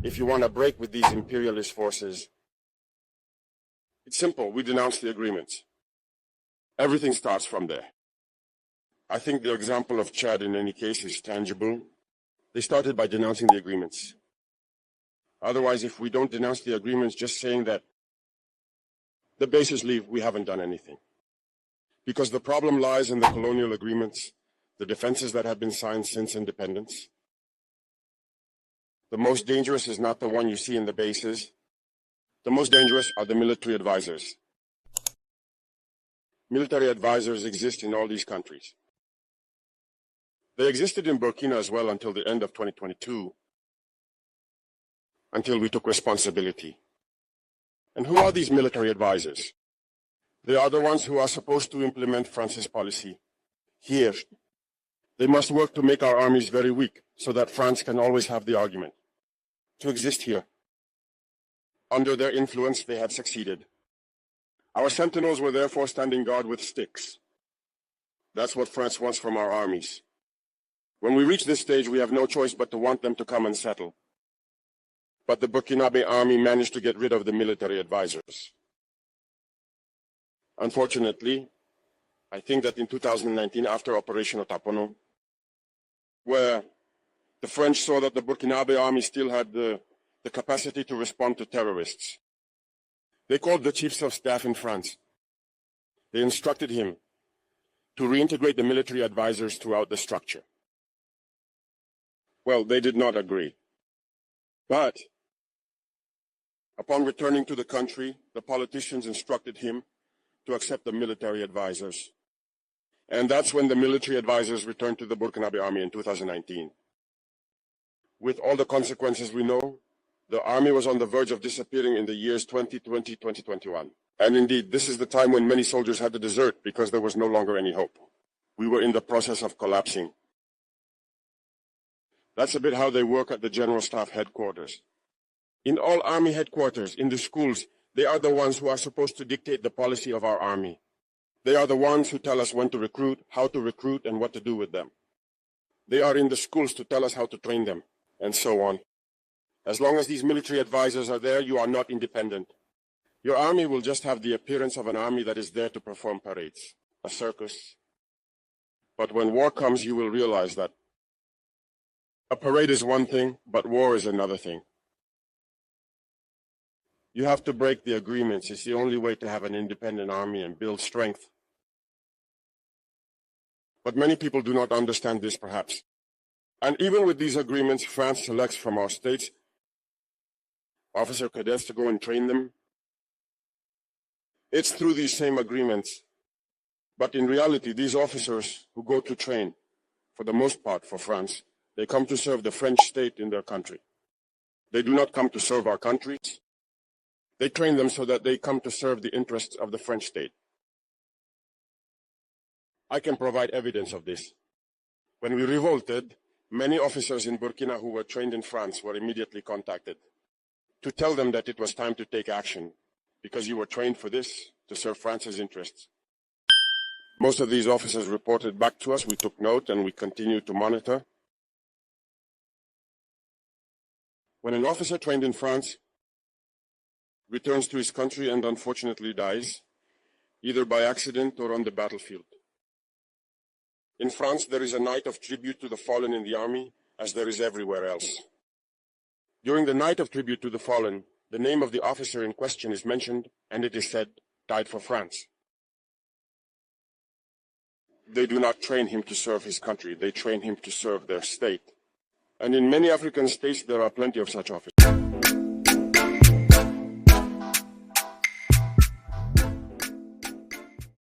if you want to break with these imperialist forces, it's simple. We denounce the agreements. Everything starts from there. I think the example of Chad in any case is tangible. They started by denouncing the agreements. Otherwise, if we don't denounce the agreements, just saying that the bases leave, we haven't done anything. Because the problem lies in the colonial agreements, the defenses that have been signed since independence. The most dangerous is not the one you see in the bases. The most dangerous are the military advisors. Military advisors exist in all these countries. They existed in Burkina as well until the end of 2022, until we took responsibility. And who are these military advisors? They are the ones who are supposed to implement France's policy here. They must work to make our armies very weak so that France can always have the argument to exist here. Under their influence, they had succeeded. Our sentinels were therefore standing guard with sticks. That's what France wants from our armies. When we reach this stage, we have no choice but to want them to come and settle. But the Burkinabe army managed to get rid of the military advisors. Unfortunately, I think that in 2019, after Operation Otapono, where the French saw that the Burkinabe army still had the capacity to respond to terrorists, they called the chiefs of staff in France. They instructed him to reintegrate the military advisors throughout the structure. Well, they did not agree. But upon returning to the country, the politicians instructed him to accept the military advisors. And that's when the military advisors returned to the Burkinabe army in 2019. With all the consequences we know, the army was on the verge of disappearing in the years 2020, 2021. And indeed, this is the time when many soldiers had to desert because there was no longer any hope. We were in the process of collapsing. That's a bit how they work at the General Staff headquarters. In all army headquarters, in the schools, they are the ones who are supposed to dictate the policy of our army. They are the ones who tell us when to recruit, how to recruit, and what to do with them. They are in the schools to tell us how to train them, and so on. As long as these military advisors are there, you are not independent. Your army will just have the appearance of an army that is there to perform parades, a circus. But when war comes, you will realize that a parade is one thing, but war is another thing. You have to break the agreements. It's the only way to have an independent army and build strength. But many people do not understand this, perhaps. And even with these agreements, France selects from our states officer cadets to go and train them. It's through these same agreements. But in reality, these officers who go to train, for the most part for France, they come to serve the French state in their country. They do not come to serve our countries. They train them so that they come to serve the interests of the French state. I can provide evidence of this. When we revolted, many officers in Burkina who were trained in France were immediately contacted to tell them that it was time to take action because you were trained for this, to serve France's interests. Most of these officers reported back to us. We took note and we continued to monitor. When an officer trained in France returns to his country and unfortunately dies, either by accident or on the battlefield. In France, there is a night of tribute to the fallen in the army, as there is everywhere else. During the night of tribute to the fallen, the name of the officer in question is mentioned, and it is said, died for France. They do not train him to serve his country, they train him to serve their state. And in many African states, there are plenty of such officers.